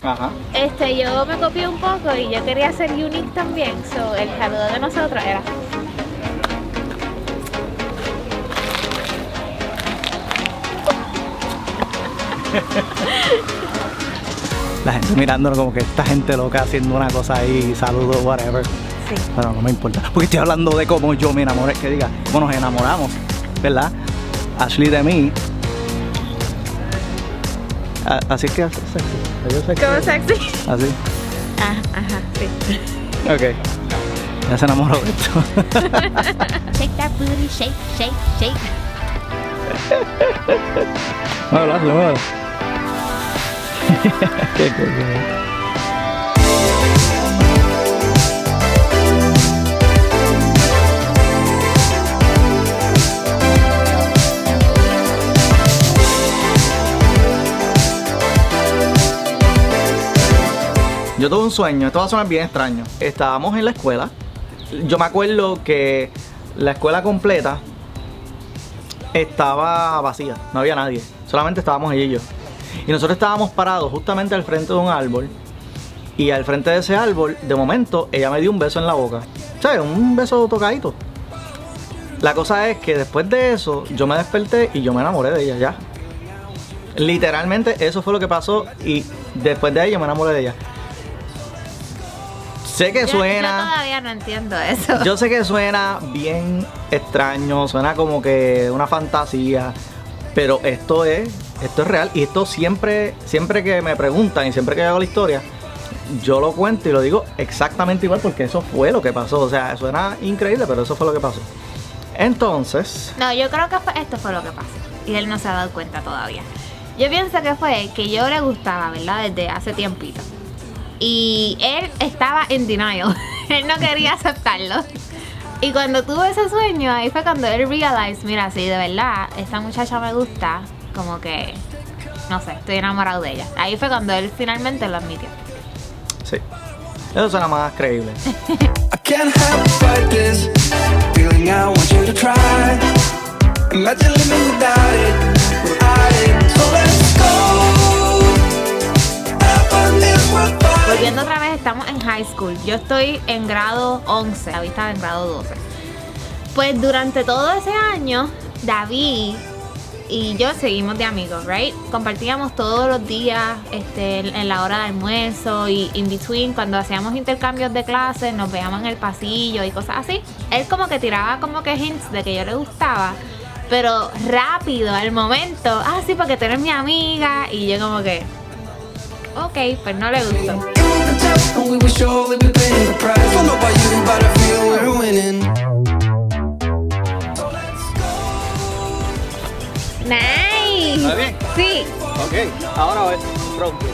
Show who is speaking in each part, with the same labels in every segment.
Speaker 1: Ajá.
Speaker 2: Yo me copié un poco y yo quería ser unique también. So, el saludo de nosotros era...
Speaker 1: La gente mirándonos como que esta gente loca haciendo una cosa ahí, saludos, whatever.
Speaker 2: Sí.
Speaker 1: Pero no me importa, porque estoy hablando de cómo yo me enamoré, que diga, cómo nos enamoramos, ¿verdad? Ashley de mí. Así es que hace sexy.
Speaker 2: ¿Cómo sexy?
Speaker 1: Así.
Speaker 2: Ajá, sí.
Speaker 1: Ok. Ya se enamoró de esto.
Speaker 2: Shake that booty, shake, shake, shake.
Speaker 1: Muévelo, hazlo, muévelo. Qué cosa. Yo tuve un sueño, esto va a sonar bien extraño. Estábamos en la escuela. Yo me acuerdo que la escuela completa estaba vacía, no había nadie. Solamente estábamos ella y yo. Y nosotros estábamos parados justamente al frente de un árbol. Y al frente de ese árbol, de momento, ella me dio un beso en la boca. ¿Sabes? Un beso tocadito. La cosa es que después de eso, yo me desperté y yo me enamoré de ella ya. Literalmente eso fue lo que pasó y después de ahí yo me enamoré de ella. Sé que suena...
Speaker 2: Yo todavía no entiendo eso.
Speaker 1: Yo sé que suena bien extraño, suena como que una fantasía, pero esto es real y esto siempre que me preguntan y siempre que hago la historia, yo lo cuento y lo digo exactamente igual porque eso fue lo que pasó. O sea, suena increíble, pero eso fue lo que pasó. Entonces...
Speaker 2: No, yo creo que esto fue lo que pasó y él no se ha dado cuenta todavía. Yo pienso que fue que yo le gustaba, ¿verdad? Desde hace tiempito. Y él estaba en denial. Él no quería aceptarlo. Y cuando tuvo ese sueño, ahí fue cuando él realized, mira, sí, de verdad, esta muchacha me gusta, como que, no sé, estoy enamorado de ella. Ahí fue cuando él finalmente lo admitió.
Speaker 1: Sí. Eso suena más creíble.
Speaker 3: I can't help but fight this feeling. I want you to try. Imagine living without it. So let's go.
Speaker 2: Volviendo otra vez, estamos en high school. Yo estoy en grado 11, David estaba en grado 12. Pues durante todo ese año, David y yo seguimos de amigos, right? Compartíamos todos los días en la hora de almuerzo y in between, cuando hacíamos intercambios de clases, nos veíamos en el pasillo y cosas así. Él como que tiraba como que hints de que yo le gustaba, pero rápido, al momento, sí, porque tú eres mi amiga. Y yo como que, ok, pues no le gustó. Nice.
Speaker 1: ¿Está bien?
Speaker 2: Sí.
Speaker 1: Ok, ahora a ver, pronto.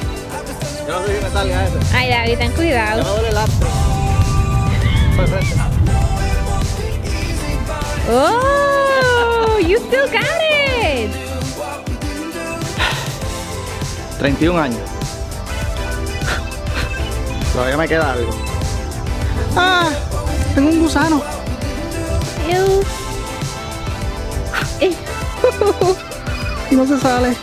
Speaker 1: Yo no sé si me salga ese.
Speaker 2: Ay, David, ten cuidado.
Speaker 1: Me duele el arte. Por frente.
Speaker 2: Oh, you still got it.
Speaker 1: 31 años. Todavía me queda algo. Tengo un gusano.
Speaker 2: Ew.
Speaker 1: Y no se sale.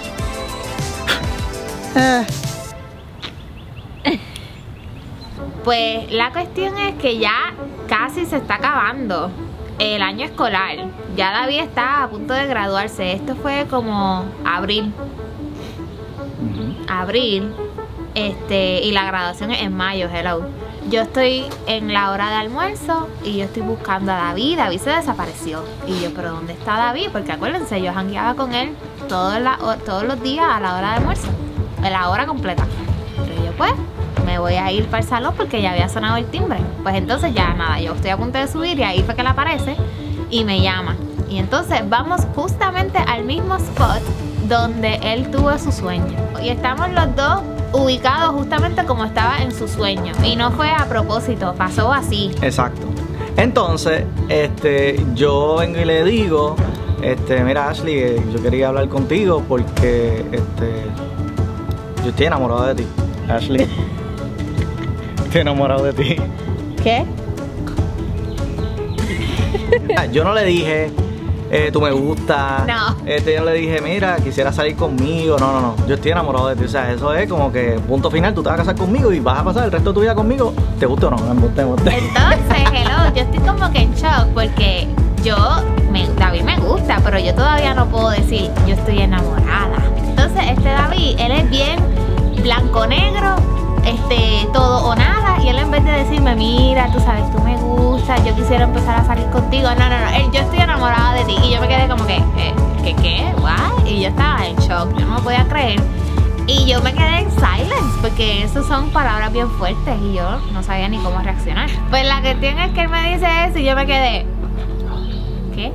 Speaker 2: Pues la cuestión es que ya casi se está acabando el año escolar. Ya David está a punto de graduarse. Esto fue como abril. Y la graduación es en mayo, hello. Yo estoy en la hora de almuerzo y yo estoy buscando a David. David se desapareció. Y yo, ¿pero dónde está David? Porque acuérdense, yo jangueaba con él todos los días a la hora de almuerzo. A la hora completa. Pero yo pues me voy a ir para el salón porque ya había sonado el timbre. Pues entonces ya nada, yo estoy a punto de subir y ahí fue que él aparece y me llama. Y entonces vamos justamente al mismo spot donde él tuvo su sueño. Y estamos los dos ubicados justamente como estaba en su sueño. Y no fue a propósito, pasó así.
Speaker 1: Exacto. Entonces, yo vengo y le digo, mira Ashley, yo quería hablar contigo porque yo estoy enamorado de ti, Ashley. Estoy enamorado de ti.
Speaker 2: ¿Qué?
Speaker 1: Yo no le dije, tú me gustas.
Speaker 2: No.
Speaker 1: Yo le dije, mira, quisiera salir conmigo. No. Yo estoy enamorado de ti. O sea, eso es como que punto final, tú te vas a casar conmigo y vas a pasar el resto de tu vida conmigo. ¿Te gusta o no? Me gusta.
Speaker 2: Entonces, hello, yo estoy como que en shock porque David me gusta, pero yo todavía no puedo decir yo estoy enamorada. Entonces, David, él es bien blanco-negro, todo o nada, y él en vez de decirme, mira, tú sabes, tú me gustas, yo quisiera empezar a salir contigo, no, yo estoy enamorada de ti, y yo me quedé como que, ¿qué? ¿What? Y yo estaba en shock, yo no me podía creer, y yo me quedé en silence, porque eso son palabras bien fuertes, y yo no sabía ni cómo reaccionar. Pues la cuestión es que él me dice eso, y yo me quedé, ¿qué?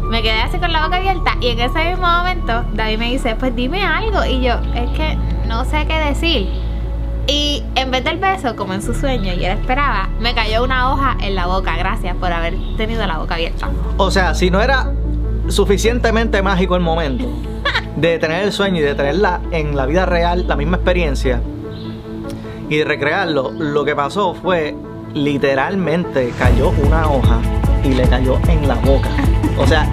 Speaker 2: Me quedé así con la boca abierta, y en ese mismo momento David me dice, pues dime algo, y yo, es que no sé qué decir. Y en vez del beso, como en su sueño y él esperaba, me cayó una hoja en la boca. Gracias por haber tenido la boca abierta.
Speaker 1: O sea, si no era suficientemente mágico el momento de tener el sueño y de tenerla en la vida real, la misma experiencia, y de recrearlo, lo que pasó fue literalmente cayó una hoja y le cayó en la boca. O sea,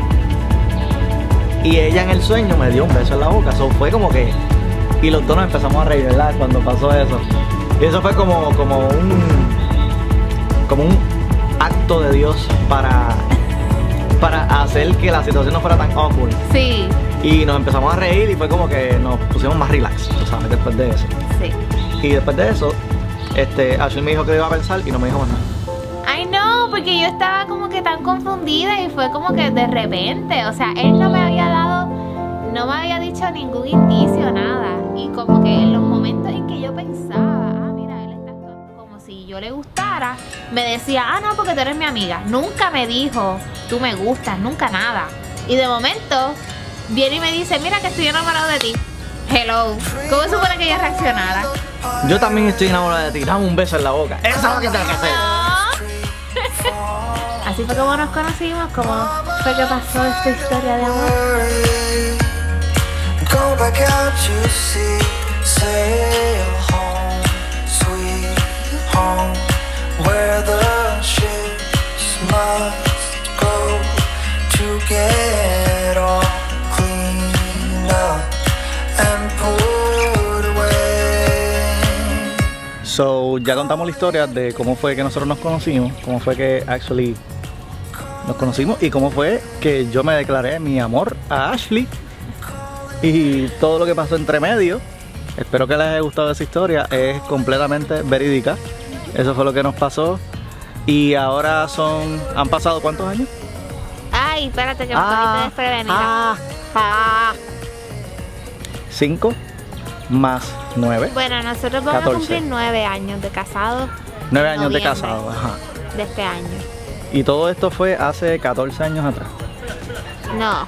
Speaker 1: y ella en el sueño me dio un beso en la boca. Eso fue como que... Y los dos nos empezamos a reír, ¿verdad? Cuando pasó eso. Y eso fue como un acto de Dios para hacer que la situación no fuera tan awkward.
Speaker 2: Sí.
Speaker 1: Y nos empezamos a reír y fue como que nos pusimos más relax, tú sabes, después de eso.
Speaker 2: Sí.
Speaker 1: Y después de eso, Ashley me dijo que iba a pensar y no me dijo más nada.
Speaker 2: Ay, no, porque yo estaba como que tan confundida y fue como que de repente, o sea, él no me había dicho ningún indicio, nada. Y como que en los momentos en que yo pensaba, mira, él está como si yo le gustara, me decía, no, porque tú eres mi amiga. Nunca me dijo, tú me gustas, nunca nada. Y de momento, viene y me dice, mira que estoy enamorado de ti. Hello. ¿Cómo se supone que ella reaccionara?
Speaker 1: Yo también estoy enamorada de ti, dame un beso en la boca. Eso es lo que tengo que hacer.
Speaker 2: Así fue como nos conocimos, como fue que pasó esta historia de amor.
Speaker 3: Go back out to sea, sail home, sweet home, where the ships must go to get all cleaned up and put away.
Speaker 1: So, ya contamos la historia de cómo fue que nosotros nos conocimos, cómo fue que actually nos conocimos y cómo fue que yo me declaré mi amor a Ashley. Y todo lo que pasó entre medio. Espero que les haya gustado esa historia. Es completamente verídica. Eso fue lo que nos pasó. Y ahora ¿han pasado cuántos años?
Speaker 2: Ay, espérate que me cogiste desprevenida.
Speaker 1: 5 más 9.
Speaker 2: Bueno, nosotros vamos
Speaker 1: 14.
Speaker 2: a cumplir 9 años de casados.
Speaker 1: 9 años de
Speaker 2: noviembre
Speaker 1: casado, ajá.
Speaker 2: De este año.
Speaker 1: Y todo esto fue hace 14 años atrás.
Speaker 2: No,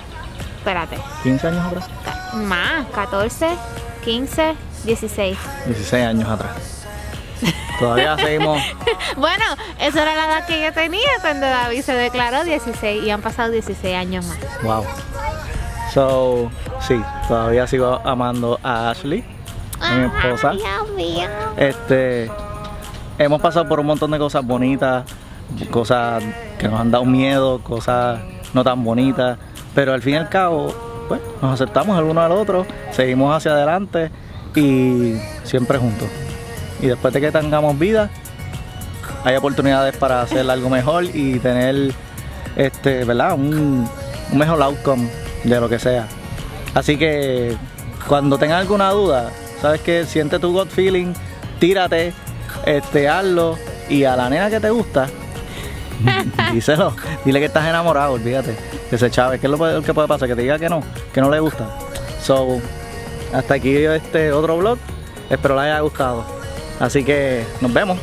Speaker 2: espérate.
Speaker 1: 15 años atrás.
Speaker 2: Más, 14, 15, 16.
Speaker 1: 16 años atrás. Todavía seguimos.
Speaker 2: Bueno, esa era la edad que yo tenía cuando David se declaró 16 y han pasado 16 años más.
Speaker 1: Wow. So, sí, todavía sigo amando a Ashley, mi esposa.
Speaker 2: Dios mío.
Speaker 1: Hemos pasado por un montón de cosas bonitas, cosas que nos han dado miedo, cosas no tan bonitas, pero al fin y al cabo, pues, nos aceptamos el uno al otro, seguimos hacia adelante y siempre juntos. Y después de que tengamos vida, hay oportunidades para hacer algo mejor y tener, ¿verdad? Un mejor outcome de lo que sea. Así que cuando tengas alguna duda, sabes que siente tu gut feeling, tírate, hazlo, y a la nena que te gusta, díselo, dile que estás enamorado, olvídate, que se chave, ¿qué es lo que puede pasar? Que te diga que no le gusta. So, hasta aquí otro vlog, espero les haya gustado, así que nos vemos.